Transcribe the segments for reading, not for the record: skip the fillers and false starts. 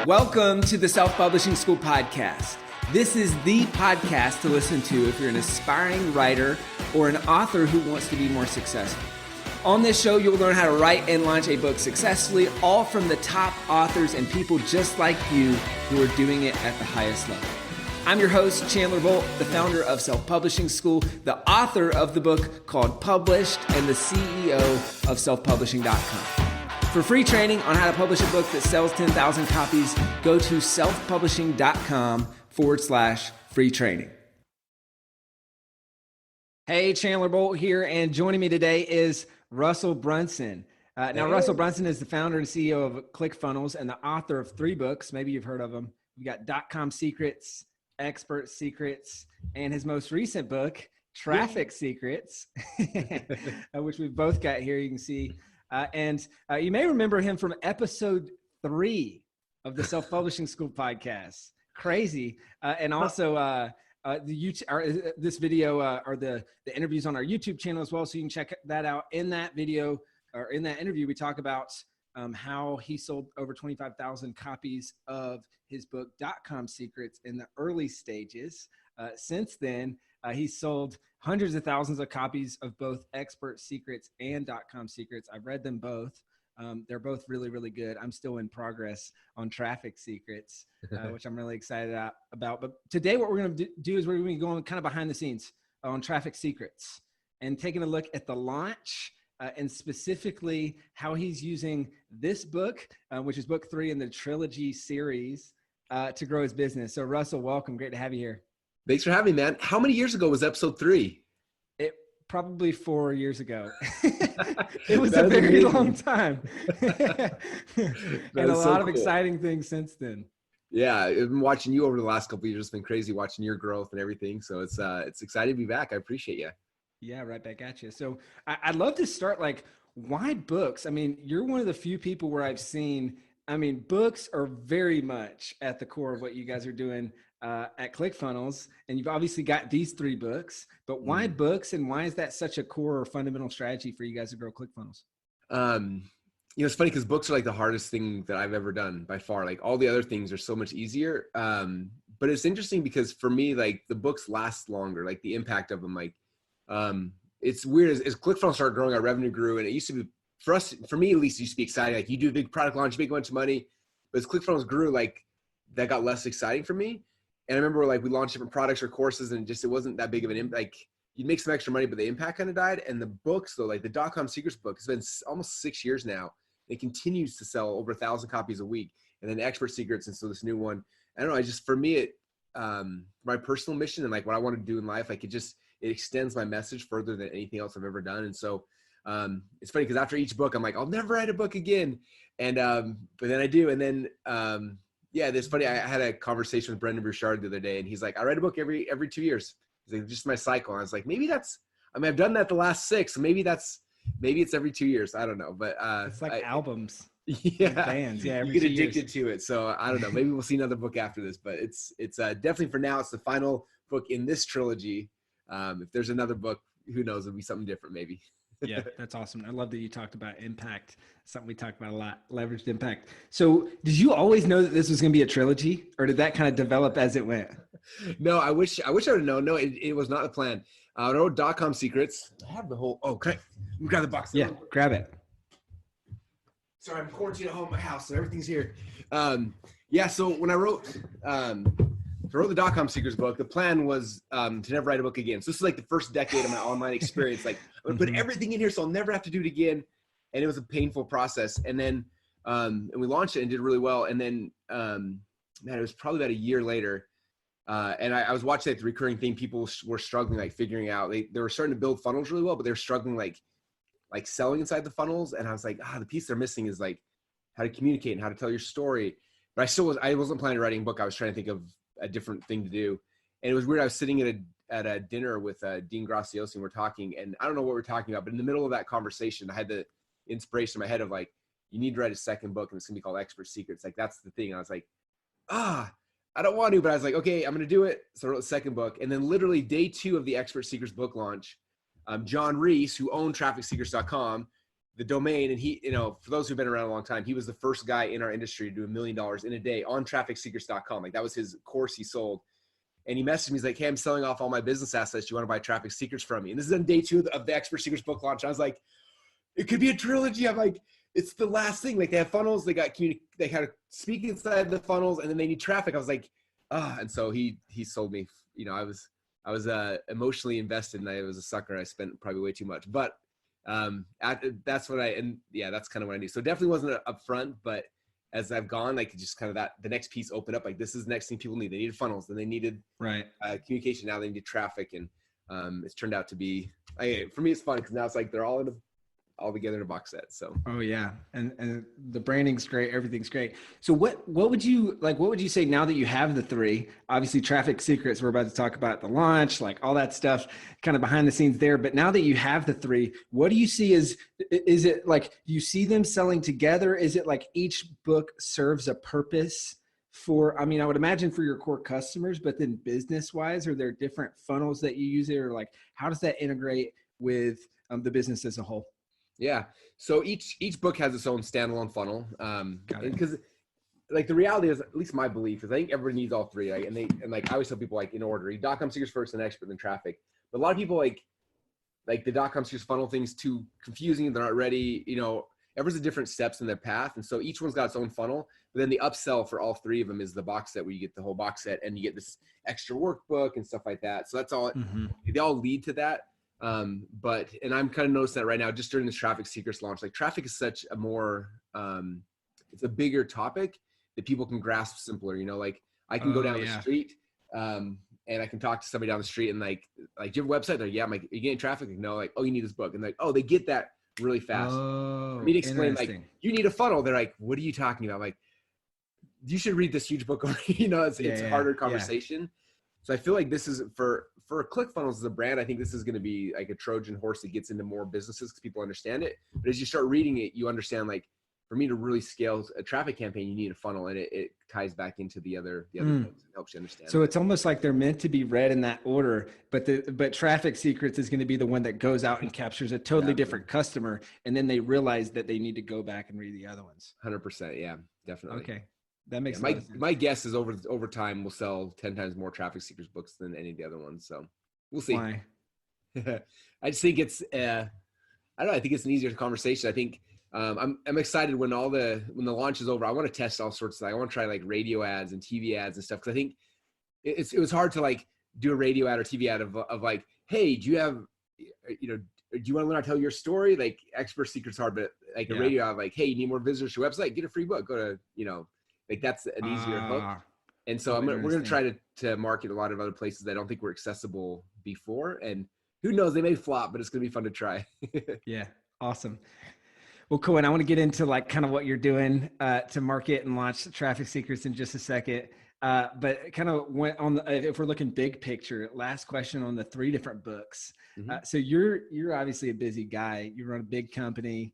Welcome to the Self-Publishing School podcast. This is the podcast to listen to if you're an aspiring writer or an author who wants to be more successful. On this show, you'll learn how to write and launch a book successfully, all from the top authors and people just like you who are doing it at the highest level. I'm your host, Chandler Bolt, the founder of Self-Publishing School, the author of the book called Published, and the CEO of selfpublishing.com. For free training on how to publish a book that sells 10,000 copies, go to selfpublishing.com/free training. Hey, Chandler Bolt here, and joining me today is Russell Brunson. Now, Russell Brunson is the founder and CEO of ClickFunnels and the author of 3 books. Maybe you've heard of them. We got .com Secrets, Expert Secrets, and his most recent book, Traffic Secrets, which we've both got here. You can see. And you may remember him from episode 3 of the Self-Publishing School podcast. Crazy. And also this video or the interviews on our YouTube channel as well. So you can check that out. In that video or in that interview, we talk about how he sold over 25,000 copies of his book, .com Secrets, in the early stages. Since then, he's sold hundreds of thousands of copies of both Expert Secrets and .com Secrets. I've read them both. They're both really, really good. I'm still in progress on Traffic Secrets, which I'm really excited about. But today what we're going to do is we're going to be going kind of behind the scenes on Traffic Secrets and taking a look at the launch and specifically how he's using this book, which is book 3 in the trilogy series, to grow his business. So Russell, welcome. Great to have you here. Thanks for having me, man. How many years ago was episode 3? Probably 4 years ago. It was a very long time. And a lot of exciting things since then. Yeah, I've been watching you over the last couple of years. It's been crazy watching your growth and everything. So it's exciting to be back. I appreciate you. Yeah, right back at you. So I'd love to start, why books? I mean, you're one of the few people where I've seen, books are very much at the core of what you guys are doing at ClickFunnels, and you've obviously got these 3 books, but why books, and why is that such a core or fundamental strategy for you guys to grow ClickFunnels? It's funny because books are like the hardest thing that I've ever done by far. Like all the other things are so much easier. But it's interesting because for me, like the books last longer, like the impact of them, it's weird as ClickFunnels started growing, our revenue grew, and it used to be for me at least, it used to be exciting. Like you do a big product launch, make a bunch of money, but as ClickFunnels grew, that got less exciting for me. And I remember we launched different products or courses and it wasn't that big of an impact. You'd make some extra money, but the impact kind of died. And the books though, like the .com Secrets book, it's been almost 6 years now. It continues to sell over 1,000 copies a week. And then Expert Secrets. And so this new one, I don't know, for me, my personal mission and what I want to do in life, it extends my message further than anything else I've ever done. And so it's funny because after each book, I'm like, I'll never write a book again. And, but then I do. And then, it's funny. I had a conversation with Brendan Bouchard the other day, and he's like, I write a book every 2 years. He's like, just my cycle. And I was like, maybe I've done that the last 6. So maybe it's every 2 years. I don't know. But it's like albums. Yeah. Bands. Yeah. You get addicted to it. So I don't know. Maybe we'll see another book after this, but it's definitely for now, it's the final book in this trilogy. If there's another book, who knows, it'll be something different maybe. Yeah, that's awesome. I love that you talked about impact. Something we talked about a lot, leveraged impact. So did you always know that this was going to be a trilogy, or did that kind of develop as it went? No, I wish I would have known. No, it was not the plan. I wrote .com Secrets. I have the whole, let me grab the box. Yeah, grab it. Sorry, I'm quarantined at home at my house, so everything's here. So when I wrote the .com Secrets book, the plan was to never write a book again. So this is like the first decade of my online experience. I'm going to put everything in here so I'll never have to do it again. And it was a painful process. And then and we launched it and did really well. And then, it was probably about a year later. And I was watching the recurring thing. People were struggling, figuring out, they were starting to build funnels really well, but they were struggling, like selling inside the funnels. And I was like, the piece they're missing is how to communicate and how to tell your story. But I wasn't planning on writing a book. I was trying to think of a different thing to do. And it was weird. I was sitting at a dinner with Dean Graciosi, and we're talking, and I don't know what we're talking about, but in the middle of that conversation, I had the inspiration in my head of you need to write a second book, and it's gonna be called Expert Secrets. That's the thing. And I was like, I don't want to, but I was like, okay, I'm gonna do it. So I wrote the second book, and then literally day 2 of the Expert Secrets book launch, John Reese, who owned trafficsecrets.com, the domain. And he, for those who've been around a long time, he was the first guy in our industry to do $1 million in a day on trafficsecrets.com. Like that was his course he sold. And he messaged me, he's like, hey, I'm selling off all my business assets. Do you want to buy Traffic Secrets from me? And this is on day 2 of the Expert Secrets book launch. I was like, it could be a trilogy. I'm like, it's the last thing. Like they have funnels, they got they kind of speak inside the funnels, and then they need traffic. I was like, and so he sold me. I was emotionally invested, and I was a sucker. I spent probably way too much, but that's what that's kind of what I knew. So definitely wasn't upfront, but as I've gone, like just kind of the next piece opened up. Like this is the next thing people need. They needed funnels, then they needed communication. Now they need traffic, and it's turned out to be. For me, it's fun because now it's like they're all together in a box set. So oh yeah, and the branding's great, everything's great. So what would you say now that you have the 3? Obviously Traffic Secrets, we're about to talk about the launch, like all that stuff kind of behind the scenes there, but now that you have the 3, what do you see is it like you see them selling together? Is it like each book serves a purpose for, I would imagine for your core customers, but then business wise, are there different funnels that you use there? Or like how does that integrate with the business as a whole? Yeah. So each book has its own standalone funnel. Because like the reality is, at least my belief is, I think everybody needs all 3. Right? And like I always tell people, like in order, .com secrets first, then expert, then traffic. But a lot of people like the .com secrets funnel thing's too confusing. They're not ready. Everyone's at different steps in their path. And so each one's got its own funnel. But then the upsell for all 3 of them is the box set, where you get the whole box set and you get this extra workbook and stuff like that. So that's all. They all lead to that. And I'm kind of noticing that right now, just during this Traffic Secrets launch, like traffic is such a more, it's a bigger topic that people can grasp simpler, like I can go down the street, and I can talk to somebody down the street and like, do you have a website? They're like, yeah. I'm like, are you getting traffic? Like, no. Like, oh, you need this book. And like, oh, they get that really fast. For me to explain, like, you need a funnel. They're like, what are you talking about? I'm like, you should read this huge book. It's a harder conversation. Yeah. So I feel like this is for ClickFunnels as a brand, I think this is going to be like a Trojan horse that gets into more businesses because people understand it. But as you start reading it, you understand, like, for me to really scale a traffic campaign, you need a funnel, and it ties back into the other books and helps you understand. So it's almost like they're meant to be read in that order, but Traffic Secrets is going to be the one that goes out and captures a totally different customer, and then they realize that they need to go back and read the other ones. 100%, yeah, definitely. Okay. That makes my guess is over time we'll sell 10 times more Traffic Secrets books than any of the other ones. So we'll see. Why? I just think it's I don't know. I think it's an easier conversation. I think I'm excited when the launch is over. I want to test all sorts of things. I want to try like radio ads and TV ads and stuff, because I think it was hard to like do a radio ad or TV ad of like, hey, do you have do you want to learn how to tell your story? Like Expert Secrets hard, but like a radio ad, like, hey, you need more visitors to your website, get a free book. Go to like that's an easier hook. And so we're going to try to market a lot of other places that I don't think were accessible before. And who knows, they may flop, but it's going to be fun to try. Yeah. Awesome. Well, cool. And I want to get into like kind of what you're doing to market and launch Traffic Secrets in just a second. But kind of went on if we're looking big picture, last question on the 3 different books. So you're obviously a busy guy. You run a big company,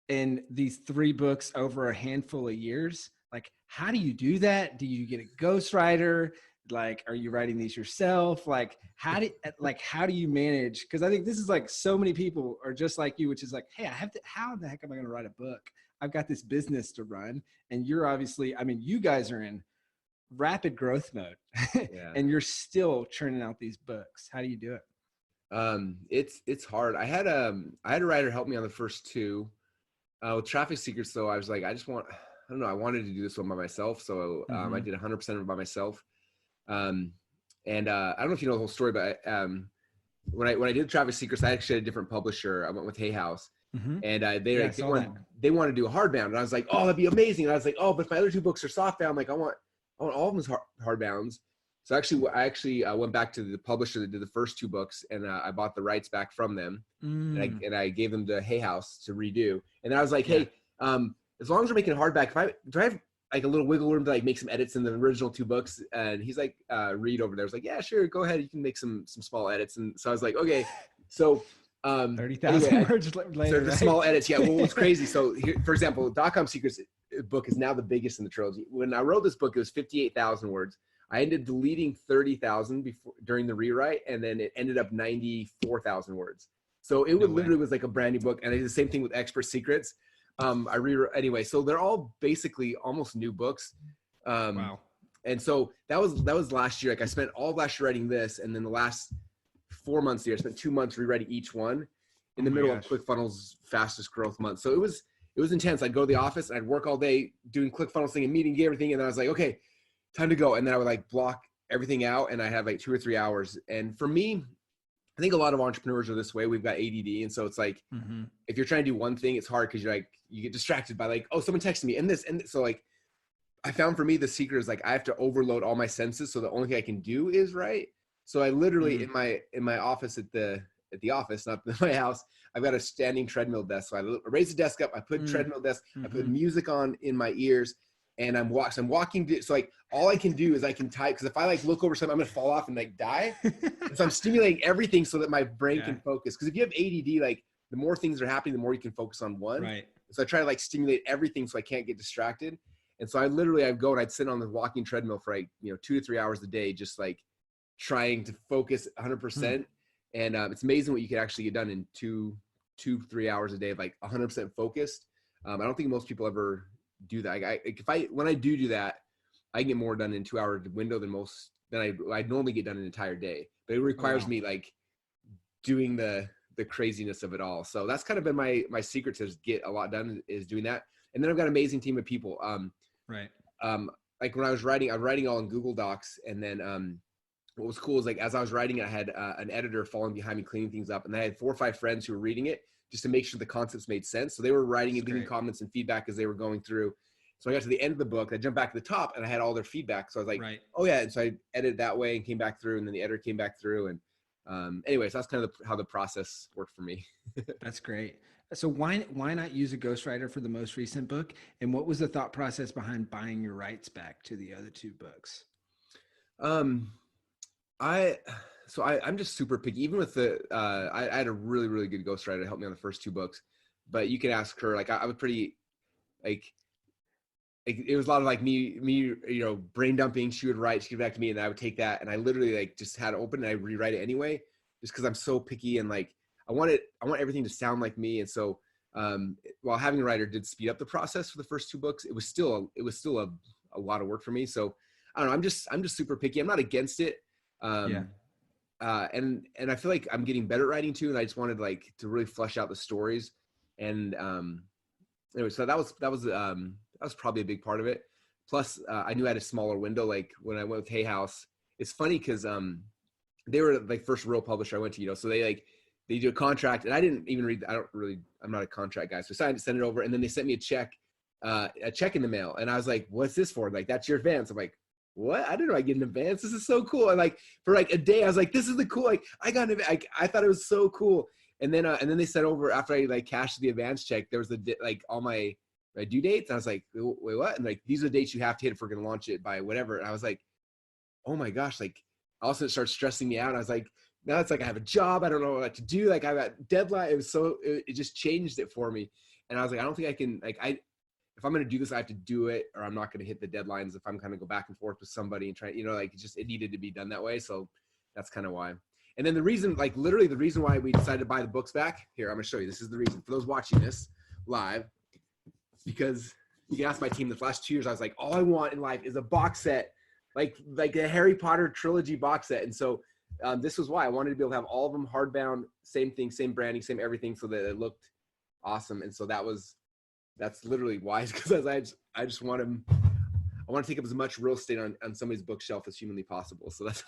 and these 3 books over a handful of years. Like, how do you do that? Do you get a ghostwriter? Like, are you writing these yourself? Like, how do you manage? Because I think this is like so many people are just like you, which is like, hey, how the heck am I going to write a book? I've got this business to run. And you're obviously, you guys are in rapid growth mode and you're still churning out these books. How do you do it? It's hard. I had a writer help me on the first 2. With Traffic Secrets though, I was like, I wanted to do this one by myself. So I did 100% of it by myself. And I don't know if you know the whole story, but when I did Traffic Secrets, I actually had a different publisher. I went with Hay House, and they want to do a hardbound, and I was like, oh, that'd be amazing. And I was like, oh, but my other 2 books are softbound. Like I want all of them as hardbounds. So I actually went back to the publisher that did the first 2 books, and I bought the rights back from them, and I gave them to Hay House to redo. And then I was like, hey, as long as we're making it hardback, do I have like a little wiggle room to like make some edits in the original 2 books? And he's like, Reed over there was like, yeah, sure, go ahead. You can make some small edits. And so I was like, okay. So 30,000 words later. The small edits. Yeah. Well, it's crazy. So here, for example, .com Secrets book is now the biggest in the trilogy. When I wrote this book, it was 58,000 words. I ended deleting 30,000 during the rewrite, and then it ended up 94,000 words. So it No would way. literally was like a brand new book. And I did the same thing with Expert Secrets. Anyway, so they're all basically almost new books. Wow. And so that was last year. Like I spent all of last year writing this, and then the last 4 months here, I spent 2 months rewriting each one in the middle of ClickFunnels' fastest growth month. So it was intense. I'd go to the office and I'd work all day doing ClickFunnels thing and meeting everything, and then I was like, okay, time to go. And then I would like block everything out, and I have like 2 or 3 hours. And for me, I think a lot of entrepreneurs are this way. We've got ADD, and so it's like if you're trying to do one thing, it's hard because you get distracted by like, oh, someone texted me and this and this. So like I found for me the secret is like I have to overload all my senses, so the only thing I can do is write. So I literally in my office at the office, not my house, I've got a standing treadmill desk. So I raise the desk up, I put treadmill desk, I put music on in my ears, and I'm walking. So like all I can do is I can type, because if I like look over something, I'm gonna fall off and like die. And so I'm stimulating everything so that my brain can focus. Because if you have ADD, like the more things are happening, the more you can focus on one. Right. So I try to like stimulate everything so I can't get distracted. And so I'd go and I'd sit on the walking treadmill for like 2 to 3 hours a day, just like trying to focus 100%. And it's amazing what you can actually get done in 3 hours a day of like 100% focused. I don't think most people ever do that. When I do that, I can get more done in 2 hour window than I normally get done an entire day. But it requires me like doing the craziness of it all. So that's kind of been my secret to get a lot done, is doing that. And then I've got an amazing team of people. Like when I was writing all in Google Docs, and then what was cool is like as I was writing, I had an editor following behind me cleaning things up, and I had 4 or 5 friends who were reading it just to make sure the concepts made sense. So they were writing and leaving comments and feedback as they were going through. So I got to the end of the book, I jumped back to the top, and I had all their feedback. So I was like, oh yeah. And so I edited that way and came back through, and then the editor came back through. And anyways, that's kind of how the process worked for me. That's great. So why not use a ghostwriter for the most recent book? And what was the thought process behind buying your rights back to the other 2 books? I'm just super picky. Even with I had a really, really good ghostwriter to help me on the first 2 books, but you could ask her. Like I was pretty like it was a lot of like me, brain dumping. She would write, she'd get back to me, and I would take that, and I literally like just had it open and I rewrite it anyway, just because I'm so picky, and like I want everything to sound like me. And so while having a writer did speed up the process for the first 2 books, it was still a lot of work for me. So I don't know. I'm just super picky. I'm not against it. And I feel like I'm getting better at writing too. And I just wanted like to really flesh out the stories. And anyway, so that was probably a big part of it. Plus I knew I had a smaller window. Like when I went with Hay House, it's funny because they were like first real publisher I went to, so they do a contract, and I didn't even read. I'm not a contract guy. So I decided to send it over, and then they sent me a check in the mail. And I was like, what's this for? Like, that's your advance. I'm like, what? I didn't know I get an advance. This is so cool. And like for like a day, I was like, this is the cool. Like I got an I thought it was so cool. And then they sent over, after I like cashed the advance check, there was like all my due dates. And I was like, wait, what? And like, these are the dates you have to hit if we're going to launch it by whatever. And I was like, oh my gosh. Like also it started stressing me out. And I was like, now it's like I have a job. I don't know what to do. Like I got deadline. It just changed it for me. And I was like, I don't think I can, if I'm going to do this, I have to do it, or I'm not going to hit the deadlines if I'm kind of go back and forth with somebody and try, it needed to be done that way. So that's kind of why. And then the reason, like literally the reason why we decided to buy the books back here, I'm going to show you, this is the reason for those watching this live, because you can ask my team the last 2 years, I was like, all I want in life is a box set, like a Harry Potter trilogy box set. And so this was why I wanted to be able to have all of them hardbound, same thing, same branding, same everything, so that it looked awesome. And so that's literally why, because I just want them. I want to take up as much real estate on somebody's bookshelf as humanly possible. So that's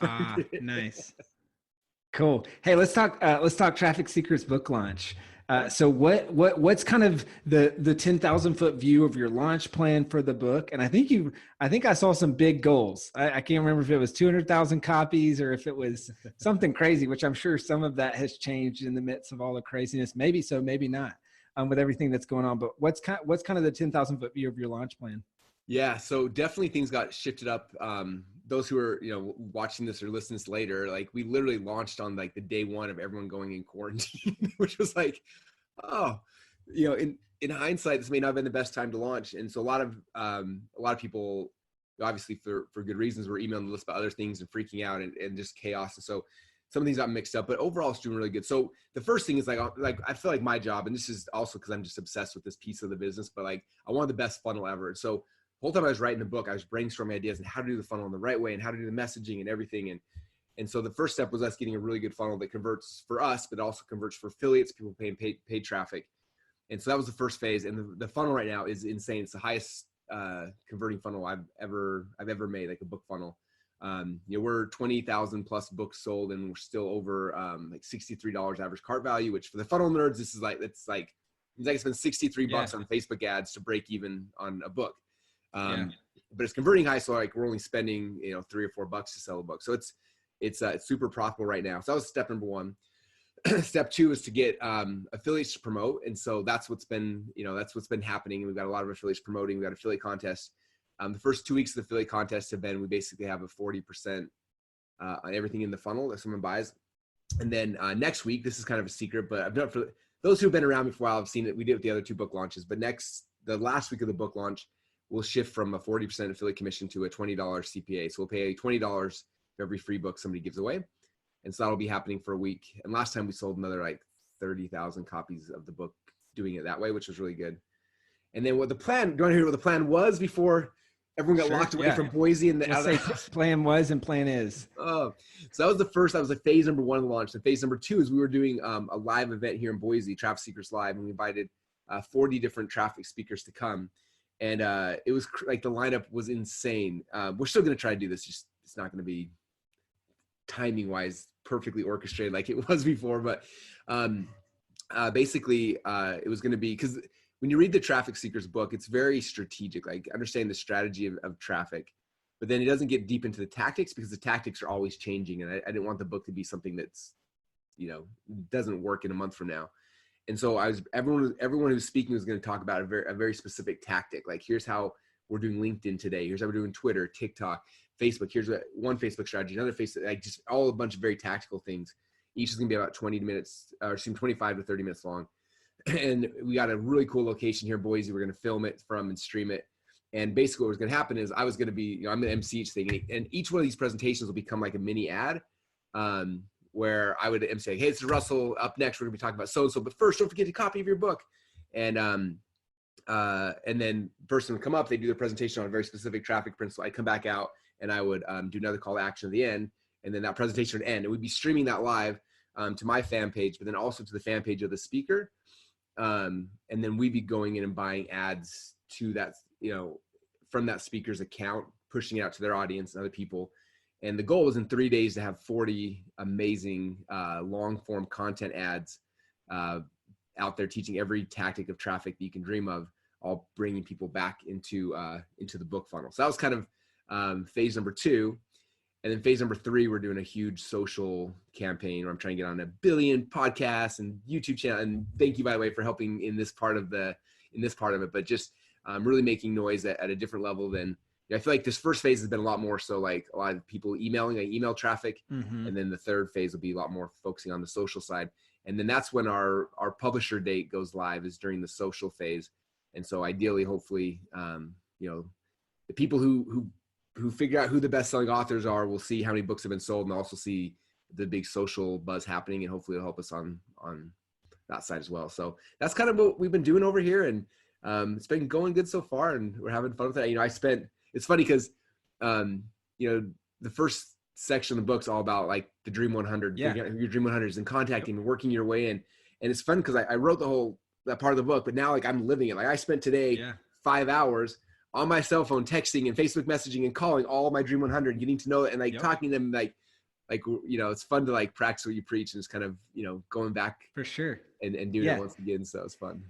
nice. Cool. Hey, let's talk Traffic Secrets book launch. So what's kind of the 10,000 foot view of your launch plan for the book? And I think I saw some big goals. I can't remember if it was 200,000 copies or if it was something crazy, which I'm sure some of that has changed in the midst of all the craziness. Maybe so, maybe not, with everything that's going on. But what's kind of the 10,000 foot view of your launch plan? Yeah, so definitely things got shifted up. Those who are, watching this or listening to this later, like we literally launched on like the day 1 of everyone going in quarantine, which was like, oh, in hindsight, this may not have been the best time to launch. And so a lot of people, obviously for good reasons, were emailing the list about other things and freaking out and just chaos. And so some things got mixed up, but overall it's doing really good. So the first thing is like I feel like my job, and this is also because I'm just obsessed with this piece of the business, but like I wanted the best funnel ever. So the whole time I was writing the book, I was brainstorming ideas and how to do the funnel in the right way and how to do the messaging and everything. And so the first step was us getting a really good funnel that converts for us, but also converts for affiliates, people paying paid traffic. And so that was the first phase. And the funnel right now is insane. It's the highest converting funnel I've ever made, like a book funnel. We're 20,000 plus books sold, and we're still over like $63 average cart value, which for the funnel nerds, this is like, it's like I spend 63 bucks on Facebook ads to break even on a book. But it's converting high. So like we're only spending, $3 or $4 to sell a book. So it's super profitable right now. So that was step number one. Step two is to get affiliates to promote. And so that's what's been happening. And we've got a lot of affiliates promoting. We've got affiliate contests. The first 2 weeks of the affiliate contest have been, we basically have a 40% on everything in the funnel that someone buys. And then next week, this is kind of a secret, but I've done it for those who've been around me for a while, I've seen it. We did it with the other 2 book launches, but the last week of the book launch, we'll shift from a 40% affiliate commission to a $20 CPA. So we'll pay $20 for every free book somebody gives away. And so that'll be happening for a week. And last time we sold another like 30,000 copies of the book doing it that way, which was really good. And then do you want to hear what the plan was before everyone got locked away from Boise and plan was and plan is? Oh, so that was like phase number 1 of the launch. And phase number 2 is we were doing a live event here in Boise, Traffic Seekers Live, and we invited 40 different traffic speakers to come. And it was like the lineup was insane. We're still going to try to do this. Just it's not going to be timing wise perfectly orchestrated like it was before, but basically it was going to be, because when you read the Traffic Seekers book, it's very strategic, like understanding the strategy of traffic, but then it doesn't get deep into the tactics because the tactics are always changing. And I didn't want the book to be something that's, doesn't work in a month from now. And so everyone who's speaking was going to talk about a very specific tactic. Like, here's how we're doing LinkedIn today. Here's how we're doing Twitter, TikTok, Facebook. Here's one Facebook strategy, another Facebook, like just all a bunch of very tactical things. Each is going to be about 25 to 30 minutes long. And we got a really cool location here in Boise. We're going to film it from and stream it. And basically what was going to happen is I was going to be, I'm going to MC each thing. And each one of these presentations will become like a mini ad where I would MC like, hey, this is Russell. Up next, we're going to be talking about so-and-so. But first, don't forget a copy of your book. And then person would come up, they do their presentation on a very specific traffic principle. I'd come back out and I would do another call to action at the end. And then that presentation would end. And we'd be streaming that live to my fan page, but then also to the fan page of the speaker. And then we'd be going in and buying ads to that, from that speaker's account, pushing it out to their audience and other people. And the goal was in 3 days to have 40 amazing long form content ads out there teaching every tactic of traffic that you can dream of, all bringing people back into the book funnel. So that was kind of phase number 2. And then phase number 3, we're doing a huge social campaign where I'm trying to get on 1 billion podcasts and YouTube channel. And thank you, by the way, for helping in this part of it, but just really making noise at a different level than, I feel like this first phase has been a lot more so like a lot of people emailing, like email traffic. Mm-hmm. And then the third phase will be a lot more focusing on the social side. And then that's when our publisher date goes live, is during the social phase. And so ideally, hopefully, the people who figure out who the best-selling authors are will see how many books have been sold and also see the big social buzz happening, and hopefully it'll help us on that side as well. So that's kind of what we've been doing over here, and it's been going good so far, and we're having fun with that. It's funny because the first section of the book's all about like the Dream 100, your Dream 100s, and contacting and working your way in. And it's fun because I wrote that part of the book, but now like I'm living it. Like I spent today 5 hours on my cell phone, texting and Facebook messaging and calling all my Dream 100, getting to know it, and like talking to them, like it's fun to like practice what you preach, and it's kind of, going back for sure and doing it once again. So it's fun.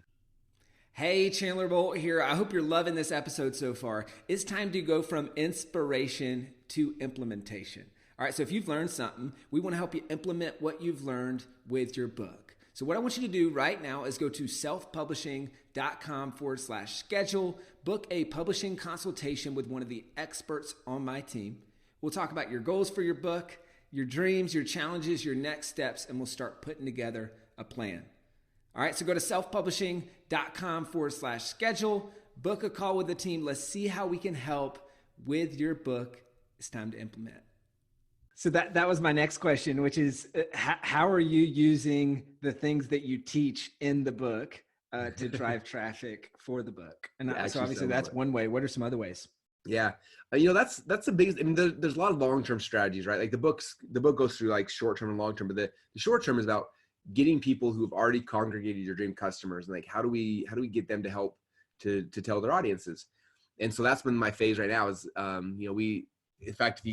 Hey, Chandler Bolt here. I hope you're loving this episode so far. It's time to go from inspiration to implementation. All right, so if you've learned something, we want to help you implement what you've learned with your book. So what I want you to do right now is go to selfpublishing.com/schedule, book a publishing consultation with one of the experts on my team. We'll talk about your goals for your book, your dreams, your challenges, your next steps, and we'll start putting together a plan. All right, so go to selfpublishing.com/schedule, book a call with the team. Let's see how we can help with your book. It's time to implement. So that was my next question, which is how are you using the things that you teach in the book to drive traffic for the book? And so obviously that's one way. What are some other ways? Yeah. That's the biggest, I mean, there's a lot of long-term strategies, right? Like the book goes through like short-term and long-term, but the short-term is about getting people who have already congregated your dream customers. And like, how do we get them to help to tell their audiences? And so that's been my phase right now is, in fact,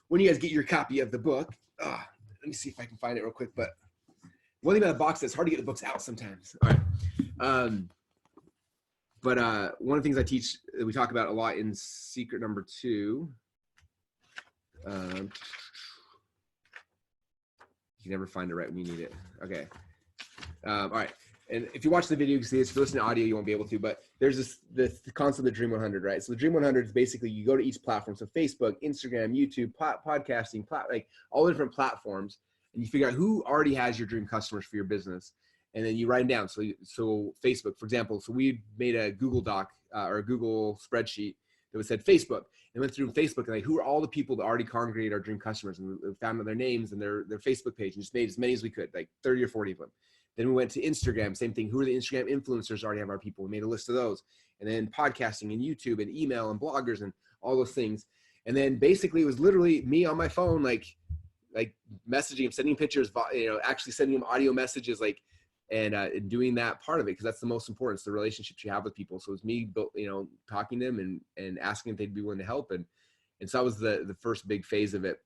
when you guys get your copy of the book, let me see if I can find it real quick, but one thing about a box, it's hard to get the books out sometimes. All right. But one of the things I teach that we talk about a lot in secret number 2, you can never find it right when you need it. Okay. All right. And if you watch the video, you can see this. If you listen to audio, you won't be able to, but there's the concept of the Dream 100, right? So the Dream 100 is basically you go to each platform. So Facebook, Instagram, YouTube, podcasting, like all the different platforms, and you figure out who already has your dream customers for your business. And then you write them down. So Facebook, for example, so we made a Google Doc or a Google spreadsheet that said Facebook, and went through Facebook and like, who are all the people that already congregated our dream customers, and we found their names and their Facebook page, and just made as many as we could, like 30 or 40 of them. Then we went to Instagram, same thing. Who are the Instagram influencers already have our people? We made a list of those. And then podcasting and YouTube and email and bloggers and all those things. And then basically it was literally me on my phone, like messaging, sending pictures, actually sending them audio messages, and doing that part of it, because that's the most important. It's the relationships you have with people. So it's me, talking to them and asking if they'd be willing to help. And so that was the first big phase of it,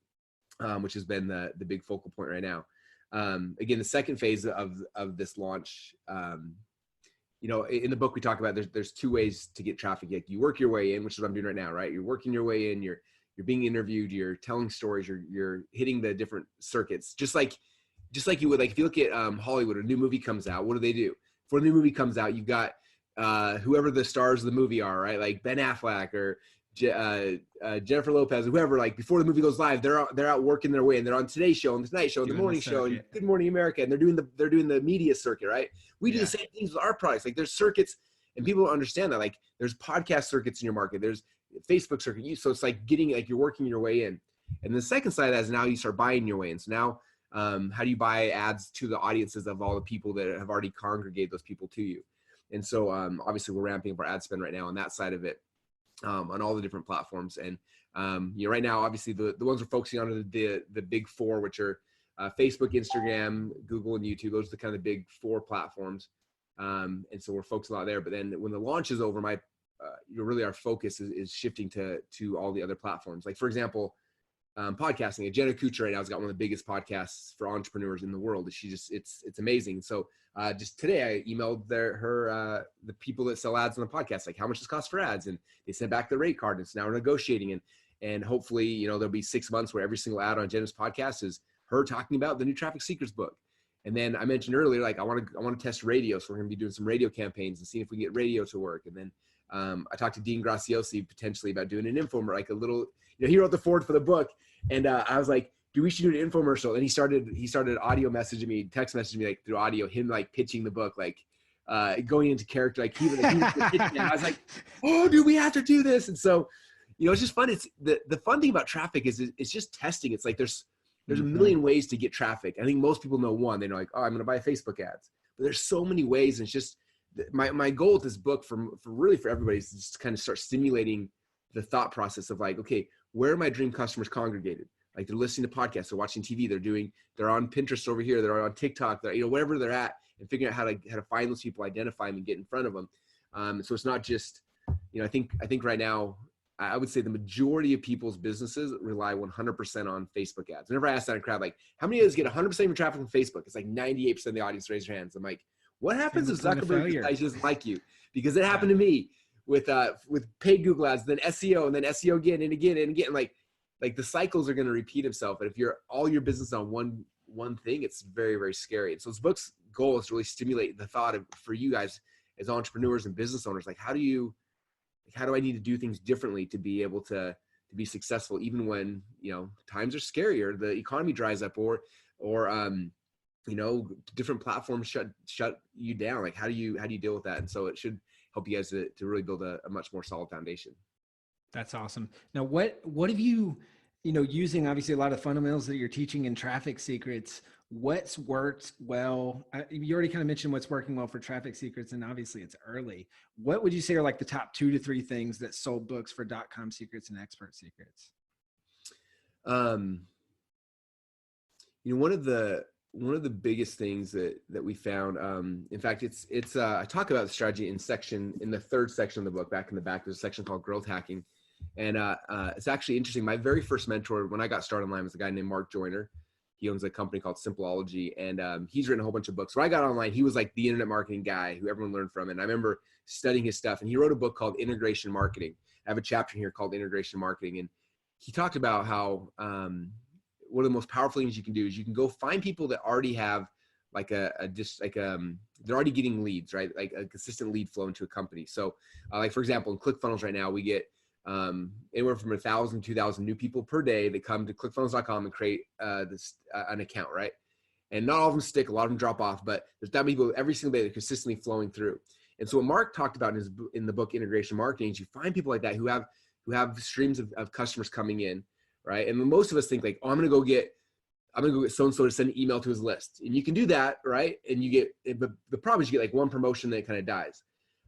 which has been the big focal point right now. Again, the second phase of this launch, in the book we talk about there's 2 ways to get traffic. Like you work your way in, which is what I'm doing right now, right? You're working your way in, you're being interviewed, you're telling stories, you're hitting the different circuits, just like you would, like if you look at Hollywood, a new movie comes out, what do? Before the new movie comes out, you've got whoever the stars of the movie are, right? Like Ben Affleck or Jennifer Lopez, whoever, like before the movie goes live, they're out working their way, and they're on Today's Show and the Tonight Show and the Morning Show and Good Morning America, and they're doing the media circuit, right? We do the same things with our products. Like there's circuits, and people don't understand that. Like there's podcast circuits in your market, there's Facebook circuit. So it's like you're working your way in. And the second side of that is now you start buying your way in. So now, how do you buy ads to the audiences of all the people that have already congregated those people to you? And so obviously we're ramping up our ad spend right now on that side of it. On all the different platforms. And right now, obviously the ones we're focusing on are the big 4, which are Facebook, Instagram, Google, and YouTube. Those are the kind of the big 4 platforms. And so we're focused a lot there. But then when the launch is over, really our focus is shifting to all the other platforms. Like for example, podcasting. Jenna Kutcher right now has got one of the biggest podcasts for entrepreneurs in the world. It's amazing. So just today I emailed the people that sell ads on the podcast, like how much does it cost for ads? And they sent back the rate card, and so now we're negotiating, and hopefully, there'll be 6 months where every single ad on Jenna's podcast is her talking about the new Traffic Secrets book. And then I mentioned earlier, like I want to test radio. So we're going to be doing some radio campaigns and seeing if we can get radio to work. And then I talked to Dean Graciosi potentially about doing an infomercial, like a little, he wrote the forward for the book. And I was like, dude, we should do an infomercial. And he started audio messaging me, text messaging me like through audio, him like pitching the book, like going into character, like he was pitching. I was like, oh, dude, we have to do this. And so, it's just fun. It's the fun thing about traffic is it's just testing. It's like there's a million ways to get traffic. I think most people know one. They know like, oh, I'm going to buy Facebook ads. But there's so many ways. And it's just my goal with this book for everybody is to just kind of start stimulating the thought process of like, okay, where are my dream customers congregated? Like they're listening to podcasts, they're watching TV, they're on Pinterest over here, they're on TikTok, they're, wherever they're at, and figuring out how to find those people, identify them, and get in front of them. So it's not just, I think right now, I would say the majority of people's businesses rely 100% on Facebook ads. Whenever I ask that in a crowd, like, how many of us get 100% of your traffic from Facebook? It's like 98% of the audience raise their hands. I'm like, what happens if Zuckerberg decides doesn't like you? Because it happened to me with paid Google ads, then SEO, and then SEO again and again and again. Like the cycles are going to repeat itself. And if you're all your business on one thing, it's very, very scary. And so this book's goal is to really stimulate the thought for you guys as entrepreneurs and business owners, like how do I need to do things differently to be able to be successful, even when, times are scary or the economy dries up or different platforms shut you down. Like how do you deal with that? And so it should help you guys to really build a much more solid foundation. That's awesome. Now, what have you, using obviously a lot of fundamentals that you're teaching in Traffic Secrets, what's worked well? You already kind of mentioned what's working well for Traffic Secrets, and obviously it's early. What would you say are like the top 2 to 3 things that sold books for .com secrets and expert secrets? Um, one of the biggest things that we found, in fact, I talk about the strategy in the third section of the book, back in the back. There's a section called growth hacking. And it's actually interesting. My very first mentor when I got started online was a guy named Mark Joyner. He owns a company called Simpleology, and he's written a whole bunch of books. When I got online, he was like the internet marketing guy who everyone learned from. And I remember studying his stuff, and he wrote a book called Integration Marketing. I have a chapter here called Integration Marketing. And he talked about how one of the most powerful things you can do is you can go find people that already have they're already getting leads, right? Like a consistent lead flow into a company. So like, for example, in ClickFunnels right now, we get anywhere from 1,000 to 2,000 new people per day that come to ClickFunnels.com and create an account, right? And not all of them stick, a lot of them drop off, but there's that many people every single day that are consistently flowing through. And so what Mark talked about in the book Integration Marketing is you find people like that who have streams of customers coming in, right? And most of us think like, oh, I'm gonna go get so-and-so to send an email to his list. And you can do that, right? And but the problem is you get like one promotion that kind of dies.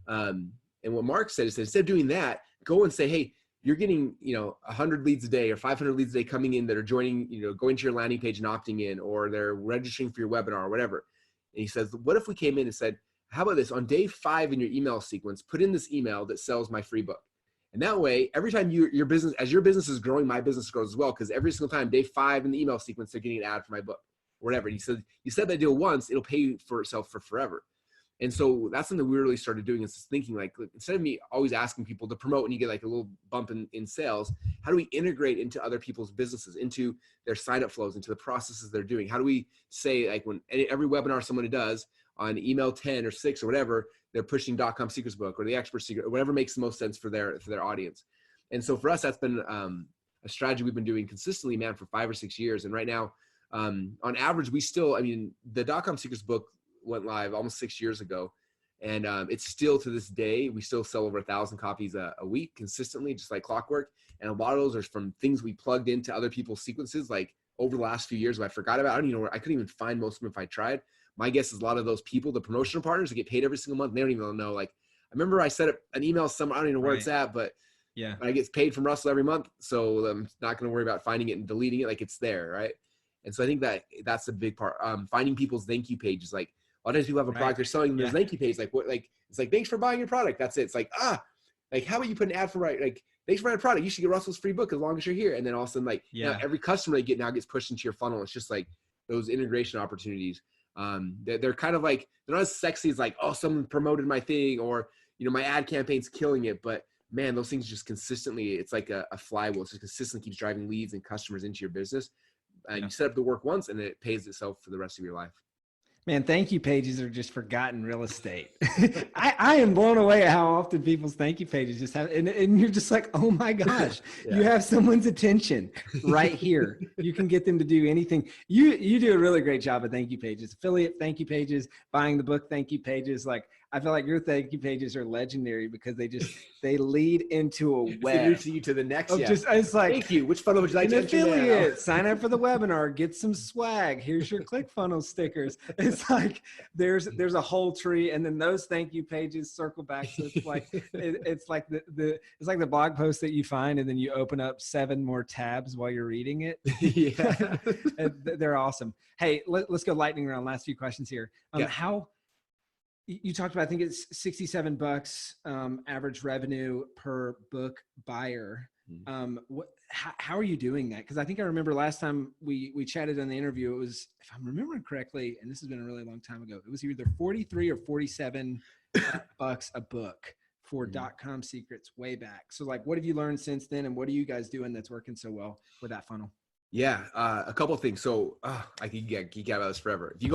And what Mark said is that instead of doing that, go and say, hey, you're getting, 100 leads a day or 500 leads a day coming in that are joining, going to your landing page and opting in, or they're registering for your webinar or whatever. And he says, what if we came in and said, how about this? On day 5 in your email sequence, put in this email that sells my free book. And that way, every time your business is growing, my business grows as well. Because every single time, day 5 in the email sequence, they're getting an ad for my book or whatever. And he said, you said that deal once, it'll pay for itself for forever. And so that's something we really started doing, is thinking like, instead of me always asking people to promote and you get like a little bump in sales, how do we integrate into other people's businesses, into their sign-up flows, into the processes they're doing? How do we say, like, when every webinar someone does on email 10 or 6 or whatever, they're pushing .com secrets book or the expert secret or whatever makes the most sense for their audience. And so for us, that's been a strategy we've been doing consistently, man, for 5 or 6 years. And right now, on average, the .com secrets book went live almost 6 years ago. And it's still, to this day, we still sell over 1,000 copies a week consistently, just like clockwork. And a lot of those are from things we plugged into other people's sequences, like over the last few years, I forgot about. I don't even know where, I couldn't even find most of them if I tried. My guess is a lot of those people, the promotional partners that get paid every single month, they don't even know. Like, I remember I set up an email somewhere, I don't even know where it's at, but yeah, I get paid from Russell every month. So I'm not going to worry about finding it and deleting it. Like, it's there, right? And so I think that's a big part. Finding people's thank you pages. Like, a lot of times people have a product they're selling, there's thank you page. Like, what, like, it's like, thanks for buying your product. That's it. It's like, like, how about you put an ad for, like, thanks for buying a product. You should get Russell's free book as long as you're here. And then all of a sudden, like, now every customer they get now gets pushed into your funnel. It's just like those integration opportunities. They're kind of like, they're not as sexy as like, oh, someone promoted my thing, or, my ad campaign's killing it. But man, those things just consistently, it's like a flywheel. It just consistently keeps driving leads and customers into your business. You set up the work once and it pays itself for the rest of your life. Man, thank you pages are just forgotten real estate. I am blown away at how often people's thank you pages just have, and you're just like, oh my gosh, you have someone's attention right here. You can get them to do anything. You do a really great job of thank you pages, affiliate thank you pages, buying the book thank you pages. Like, I feel like your thank you pages are legendary because they lead into a web. Introduce you to the next. It's like, thank you. Which funnel would you like to enter affiliate? Sign up for the webinar. Get some swag. Here's your ClickFunnels stickers. It's like there's a whole tree, and then those thank you pages circle back. So it's like it's like the blog post that you find, and then you open up 7 more tabs while you're reading it. Yeah, they're awesome. Hey, let's go lightning round. Last few questions here. How you talked about, I think it's $67 average revenue per book buyer. How are you doing that? Because I think I remember last time we chatted on the interview, it was, if I'm remembering correctly, and this has been a really long time ago, it was either 43 or 47 bucks a book for .com secrets way back. So like, what have you learned since then, and what are you guys doing that's working so well with that funnel? Yeah, a couple of things. So I could geek out about this forever. If you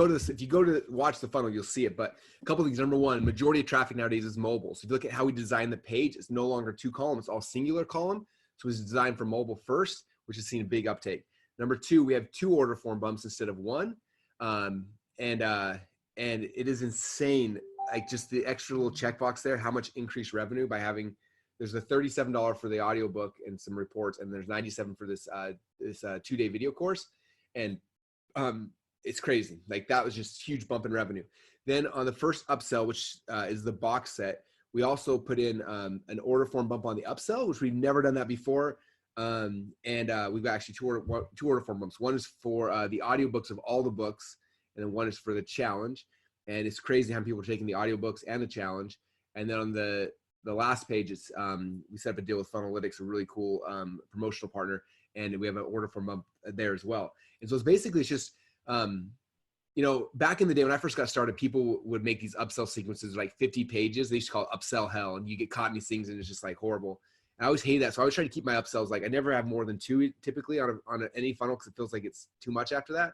go to watch the funnel, you'll see it. But a couple of things. Number one, majority of traffic nowadays is mobile. So if you look at how we design the page, it's no longer 2 columns, it's all singular column. So it's designed for mobile first, which has seen a big uptake. Number 2, we have 2 order form bumps instead of 1, and it is insane. Like, just the extra little checkbox there, how much increased revenue by having there's a $37 for the audiobook and some reports, and there's 97 for this 2-day video course. And it's crazy. Like that was just a huge bump in revenue. Then on the first upsell, which is the box set, we also put in an order form bump on the upsell, which we've never done that before. We've got actually two order form bumps. One is for the audiobooks of all the books, and then one is for the challenge. And it's crazy how many people are taking the audiobooks and the challenge. And then on the last page, it's we set up a deal with Funnelytics, a really cool promotional partner, and we have an order form bump there as well. And so it's basically, it's just back in the day when I first got started, people would make these upsell sequences like 50 pages. They used to call it upsell hell, and you get caught in these things, and it's just like horrible. And I always hated that, so I always try to keep my upsells like I never have more than 2 typically on any funnel, because it feels like it's too much after that.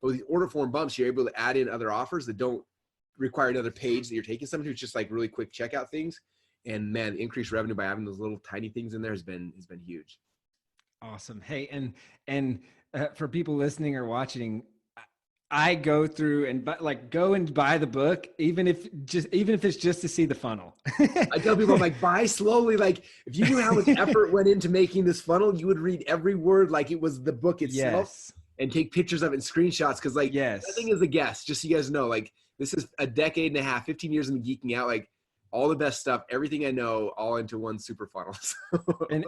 But with the order form bumps, you're able to add in other offers that don't require another page that you're taking something to. It's just like really quick checkout things. And man, increased revenue by having those little tiny things in there has been huge. Awesome. Hey, and for people listening or watching, I go through and go and buy the book, even if it's just to see the funnel. I tell people, I'm like, buy slowly. Like if you knew how much effort went into making this funnel, you would read every word like it was the book itself. Yes. And take pictures of it and screenshots. Cause like nothing is a guess, just so you guys know, like this is a decade and a half, 15 years of me geeking out, like all the best stuff, everything I know, all into one super funnel.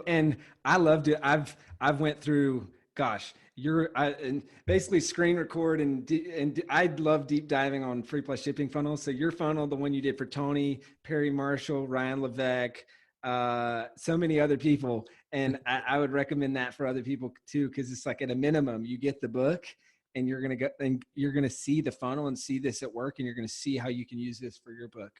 and I loved it. I've went through, gosh, and basically screen record and I love deep diving on free plus shipping funnels. So your funnel, the one you did for Tony, Perry Marshall, Ryan Levesque, so many other people. And I would recommend that for other people too, because it's like at a minimum, you get the book and you're going to go and you're going to see the funnel and see this at work, and you're going to see how you can use this for your book.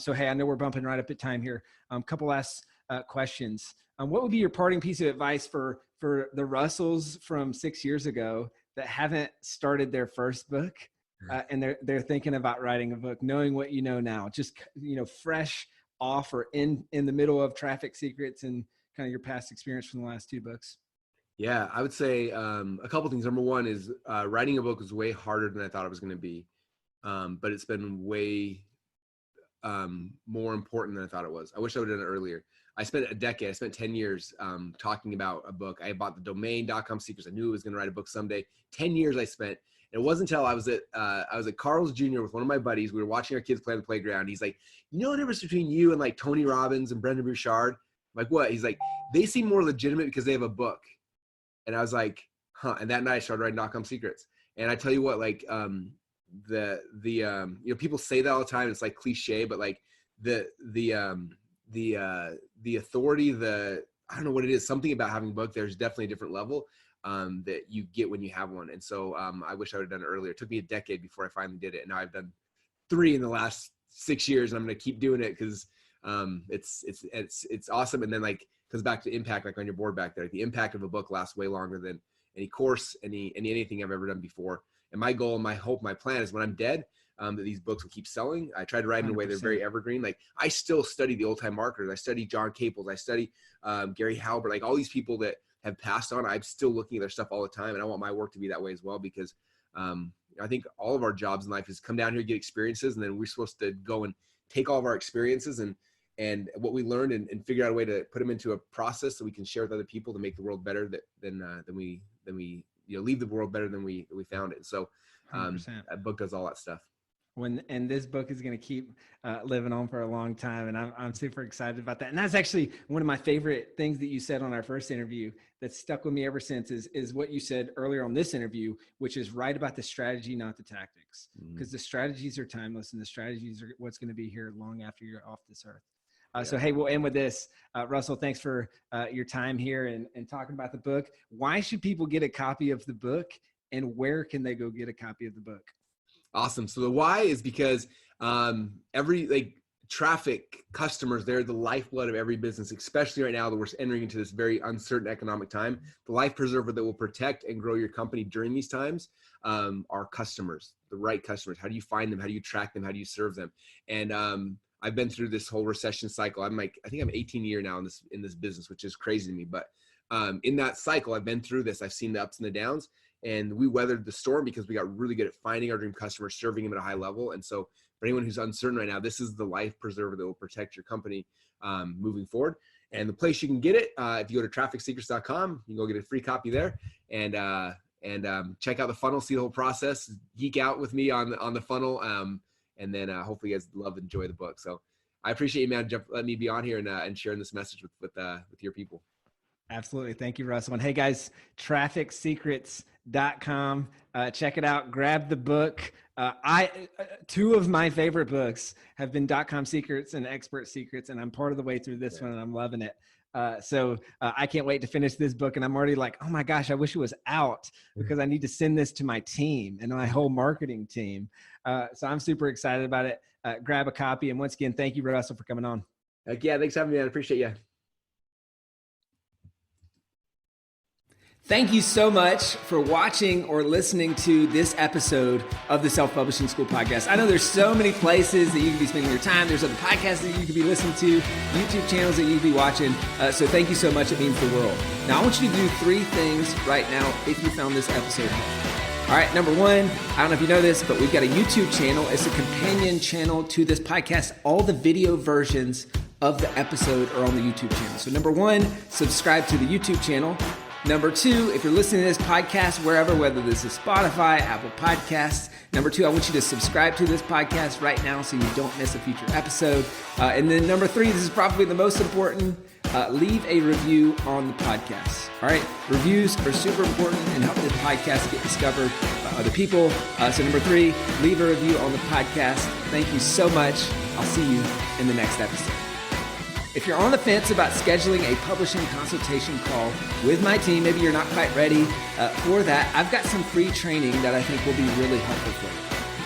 So, hey, I know we're bumping right up at time here. Couple last questions. What would be your parting piece of advice for the Russells from 6 years ago that haven't started their first book and they're thinking about writing a book, knowing what you know now, just, fresh off or in the middle of Traffic Secrets and kind of your past experience from the last 2 books? Yeah, I would say a couple things. Number one is writing a book was way harder than I thought it was going to be, but it's been way more important than I thought it was. I wish I would have done it earlier. I spent 10 years talking about a book. I bought the domain .com secrets. I knew I was going to write a book someday. 10 years I spent. And it wasn't until I was at Carl's Jr. with one of my buddies. We were watching our kids play on the playground. He's like, you know the difference between you and like Tony Robbins and Brendan Burchard? I'm like, what? He's like, they seem more legitimate because they have a book. And I was like, huh. And that night I started writing .com secrets. And I tell you what, like people say that all the time. It's like cliche, but like the authority, I don't know what it is, something about having a book, there's definitely a different level that you get when you have one. And so I wish I would have done it earlier. It took me a decade before I finally did it. And now I've done 3 in the last 6 years, and I'm going to keep doing it because it's awesome. And then like comes back to impact, like on your board back there, like the impact of a book lasts way longer than any course, anything I've ever done before. And my goal and my hope, my plan is when I'm dead, that these books will keep selling. I try to write them in a way they're very evergreen. Like I still study the old time marketers. I study John Caples. I study Gary Halbert, like all these people that have passed on. I'm still looking at their stuff all the time. And I want my work to be that way as well, because I think all of our jobs in life is come down here, get experiences. And then we're supposed to go and take all of our experiences and what we learned and figure out a way to put them into a process so we can share with other people to make the world better than we leave the world better than we found it. So that book does all that stuff. And this book is going to keep living on for a long time. And I'm super excited about that. And that's actually one of my favorite things that you said on our first interview that's stuck with me ever since is what you said earlier on this interview, which is write about the strategy, not the tactics, because the strategies are timeless and the strategies are what's going to be here long after you're off this earth. So, hey, we'll end with this. Russell, thanks for your time here and talking about the book. Why should people get a copy of the book, and where can they go get a copy of the book? Awesome. So the why is because traffic customers, they're the lifeblood of every business, especially right now that we're entering into this very uncertain economic time. The life preserver that will protect and grow your company during these times are customers, the right customers. How do you find them? How do you track them? How do you serve them? And I've been through this whole recession cycle. I think I'm 18 years now in this business, which is crazy to me. But in that cycle, I've been through this. I've seen the ups and the downs, and we weathered the storm because we got really good at finding our dream customers, serving them at a high level. And so for anyone who's uncertain right now, this is the life preserver that will protect your company moving forward. And the place you can get it, if you go to trafficsecrets.com, you can go get a free copy there, and check out the funnel, see the whole process, geek out with me on the funnel, and then hopefully you guys love and enjoy the book. So I appreciate you, man, letting me be on here and sharing this message with your people. Absolutely. Thank you, Russell. And hey guys, trafficsecrets.com. Check it out. Grab the book. Two of my favorite books have been .com Secrets and Expert Secrets, and I'm part of the way through this one, and I'm loving it. So I can't wait to finish this book, and I'm already like, oh my gosh, I wish it was out, because I need to send this to my team and my whole marketing team. So I'm super excited about it. Grab a copy. And once again, thank you, Russell, for coming on. Heck yeah, thanks for having me, man. I appreciate you. Thank you so much for watching or listening to this episode of the Self-Publishing School podcast. I know there's so many places that you can be spending your time. There's other podcasts that you could be listening to, YouTube channels that you could be watching. So thank you so much. It means the world. Now, I want you to do 3 things right now if you found this episode helpful. All right, number 1, I don't know if you know this, but we've got a YouTube channel. It's a companion channel to this podcast. All the video versions of the episode are on the YouTube channel. So number 1, subscribe to the YouTube channel. Number 2, if you're listening to this podcast wherever, whether this is Spotify, Apple Podcasts, number 2, I want you to subscribe to this podcast right now so you don't miss a future episode. And then number 3, this is probably the most important, leave a review on the podcast. All right, reviews are super important and help this podcast get discovered by other people. So number 3, leave a review on the podcast. Thank you so much. I'll see you in the next episode. If you're on the fence about scheduling a publishing consultation call with my team, maybe you're not quite ready for that, I've got some free training that I think will be really helpful for you.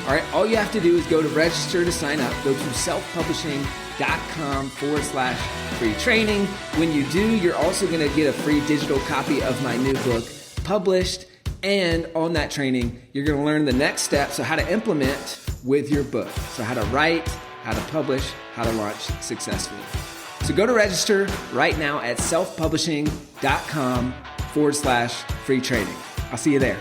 All right, all you have to do is go to register to sign up. Go to selfpublishing.com/free training. When you do, you're also going to get a free digital copy of my new book published. And on that training, you're going to learn the next steps, so how to implement with your book. So how to write, how to publish, how to launch successfully. So go to register right now at selfpublishing.com/free training. I'll see you there.